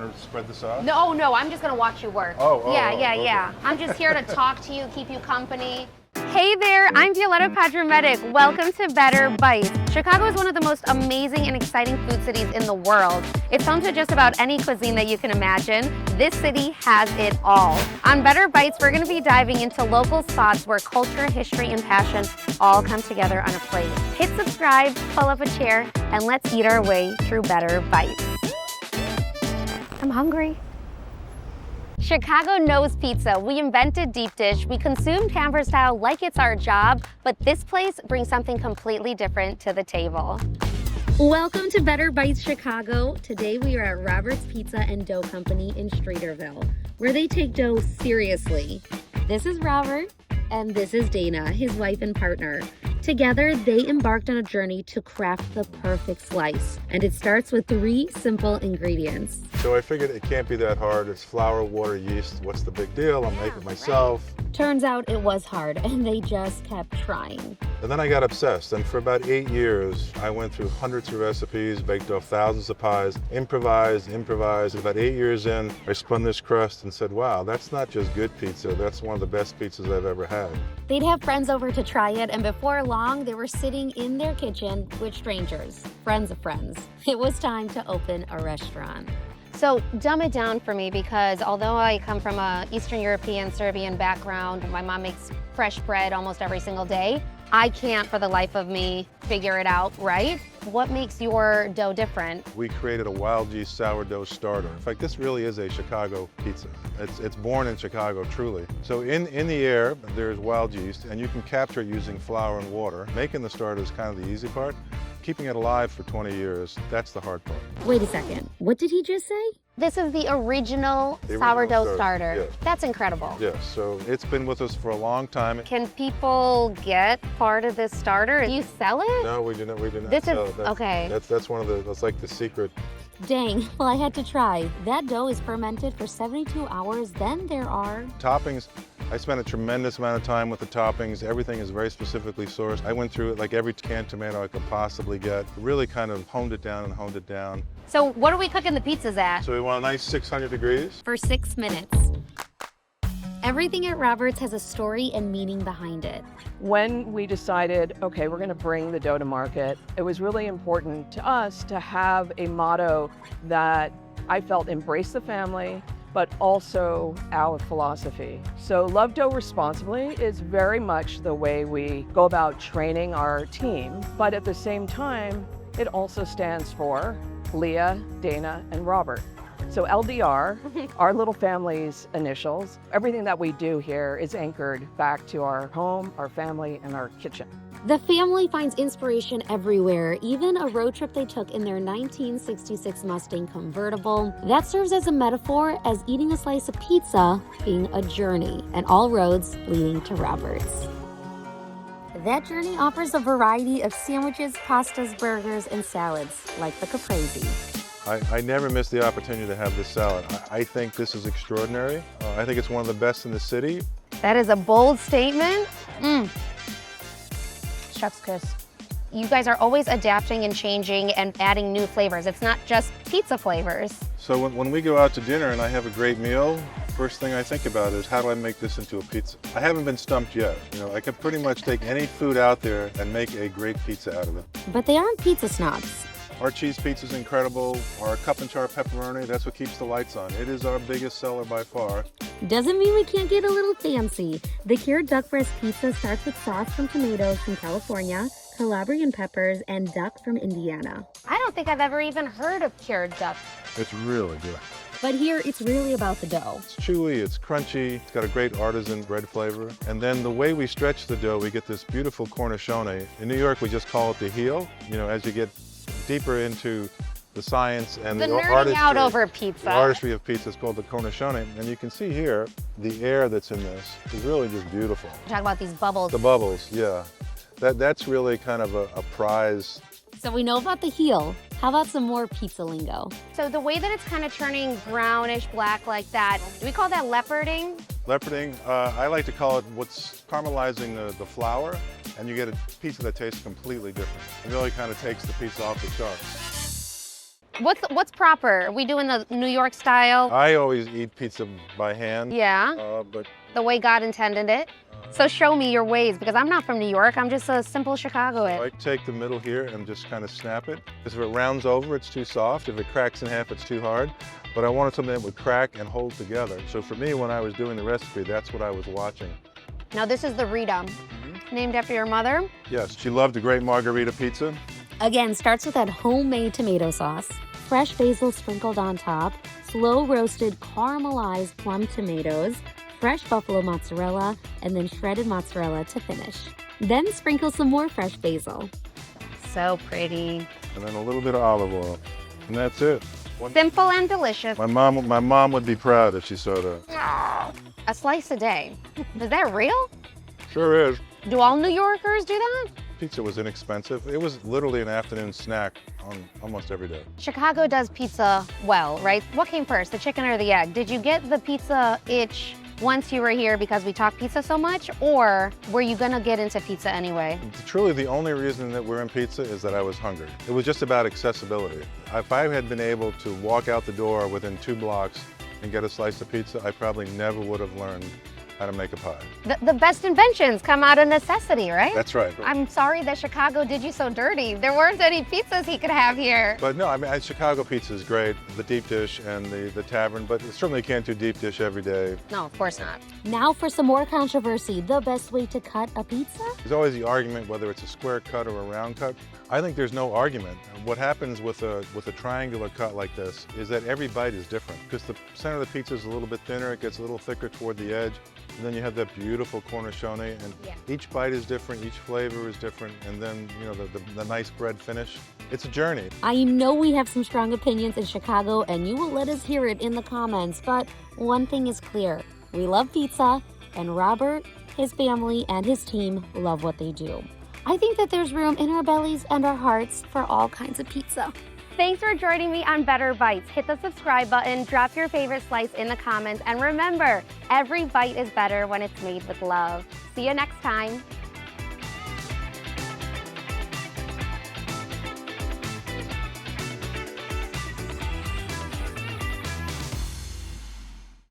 want to spread the sauce? No, no, I'm just gonna watch you work. Yeah, yeah. I'm just here to talk to you, keep you company. Hey there, I'm Violeta Padramedic. Welcome to Better Bites. Chicago is one of the most amazing and exciting food cities in the world. It's home to just about any cuisine that you can imagine. This city has it all. On Better Bites, we're gonna be diving into local spots where culture, history, and passion all come together on a plate. Hit subscribe, pull up a chair, and let's eat our way through Better Bites. I'm hungry. Chicago knows pizza. We invented deep dish. We consumed hamburger style like it's our job, but this place brings something completely different to the table. Welcome to Better Bites Chicago. Today we are at Robert's Pizza and Dough Company in Streeterville, where they take dough seriously. This is Robert, and this is Dana, his wife and partner. Together, they embarked on a journey to craft the perfect slice, and it starts with 3 simple ingredients. So I figured it can't be that hard. It's flour, water, yeast. What's the big deal? I'll make it myself. Turns out it was hard, and they just kept trying. And then I got obsessed, and for about 8 years, I went through hundreds of recipes, baked off thousands of pies, improvised. About 8 years in, I spun this crust and said, wow, that's not just good pizza, that's one of the best pizzas I've ever had. They'd have friends over to try it, and before long, they were sitting in their kitchen with strangers, friends of friends. It was time to open a restaurant. So dumb it down for me, because although I come from a Eastern European, Serbian background, my mom makes fresh bread almost every single day. I can't for the life of me figure it out, right? What makes your dough different? We created a wild yeast sourdough starter. In fact, this really is a Chicago pizza. It's born in Chicago, truly. So in the air, there's wild yeast, and you can capture it using flour and water. Making the starter is kind of the easy part. Keeping it alive for 20 years, that's the hard part. Wait a second, what did he just say? This is the original sourdough starter. Yes. That's incredible. Yes, so it's been with us for a long time. Can people get part of this starter? Do you sell it? No, we do not. This sell is, it. That's, okay. That's one of the, that's like the secret. Dang, well I had to try. That dough is fermented for 72 hours, then there are toppings. I spent a tremendous amount of time with the toppings. Everything is very specifically sourced. I went through it like every canned tomato I could possibly get. Really kind of honed it down. So what are we cooking the pizzas at? So we want a nice 600 degrees. For 6 minutes. Everything at Robert's has a story and meaning behind it. When we decided, okay, we're going to bring the dough to market, it was really important to us to have a motto that I felt embraced the family, but also our philosophy. So Love Dough Responsibly is very much the way we go about training our team, but at the same time, it also stands for Leah, Dana, and Robert. So LDR, our little family's initials. Everything that we do here is anchored back to our home, our family, and our kitchen. The family finds inspiration everywhere, even a road trip they took in their 1966 Mustang convertible. That serves as a metaphor, as eating a slice of pizza being a journey, and all roads leading to Robert's. That journey offers a variety of sandwiches, pastas, burgers, and salads, like the caprese. I never miss the opportunity to have this salad. I think this is extraordinary. I think it's one of the best in the city. That is a bold statement. Chef's kiss. You guys are always adapting and changing and adding new flavors. It's not just pizza flavors. So when we go out to dinner and I have a great meal, first thing I think about is how do I make this into a pizza? I haven't been stumped yet. You know, I can pretty much take any food out there and make a great pizza out of it. But they aren't pizza snobs. Our cheese pizza is incredible. Our cup and char pepperoni, that's what keeps the lights on. It is our biggest seller by far. Doesn't mean we can't get a little fancy. The cured duck breast pizza starts with sauce from tomatoes from California, Calabrian peppers, and duck from Indiana. I don't think I've ever even heard of cured duck. It's really good. But here, it's really about the dough. It's chewy, it's crunchy, it's got a great artisan bread flavor. And then the way we stretch the dough, we get this beautiful cornichone. In New York, we just call it the heel. You know, as you get deeper into the science and the artistry, out over pizza. The artistry of pizza is called the cornichone. And you can see here, the air that's in this is really just beautiful. Talk about these bubbles. The bubbles, yeah. That's really kind of a prize. So we know about the heel. How about some more pizza lingo? So the way that it's kind of turning brownish black like that, do we call that leoparding? Leoparding, I like to call it what's caramelizing the flour, and you get a pizza that tastes completely different. It really kind of takes the pizza off the charts. What's proper? Are we doing the New York style? I always eat pizza by hand. Yeah. But the way God intended it. So show me your ways, because I'm not from New York. I'm just a simple Chicagoan. I take the middle here and just kind of snap it. Because if it rounds over, it's too soft. If it cracks in half, it's too hard. But I wanted something that would crack and hold together. So for me, when I was doing the recipe, that's what I was watching. Now this is the Rita, named after your mother? Yes, she loved a great margarita pizza. Again, starts with that homemade tomato sauce, fresh basil sprinkled on top, slow roasted caramelized plum tomatoes, fresh buffalo mozzarella, and then shredded mozzarella to finish. Then sprinkle some more fresh basil. So pretty. And then a little bit of olive oil. And that's it. Simple and delicious. My mom would be proud if she saw that. A slice a day. Is that real? Sure is. Do all New Yorkers do that? Pizza was inexpensive. It was literally an afternoon snack on almost every day. Chicago does pizza well, right? What came first, the chicken or the egg? Did you get the pizza itch once you were here because we talk pizza so much, or were you gonna get into pizza anyway? Truly, the only reason that we're in pizza is that I was hungry. It was just about accessibility. If I had been able to walk out the door within 2 blocks and get a slice of pizza, I probably never would have learned how to make a pie. The best inventions come out of necessity, right? That's right. I'm sorry that Chicago did you so dirty. There weren't any pizzas he could have here. But no, I mean, Chicago pizza is great, the deep dish and the tavern, but certainly can't do deep dish every day. No, of course not. Now for some more controversy, the best way to cut a pizza? There's always the argument whether it's a square cut or a round cut. I think there's no argument. What happens with a triangular cut like this is that every bite is different, because the center of the pizza is a little bit thinner, it gets a little thicker toward the edge, and then you have that beautiful cornicione, and each bite is different, each flavor is different, and then the nice bread finish. It's a journey. I know we have some strong opinions in Chicago, and you will let us hear it in the comments, but one thing is clear. We love pizza, and Robert, his family, and his team love what they do. I think that there's room in our bellies and our hearts for all kinds of pizza. Thanks for joining me on Better Bites. Hit the subscribe button, drop your favorite slice in the comments, and remember, every bite is better when it's made with love. See you next time.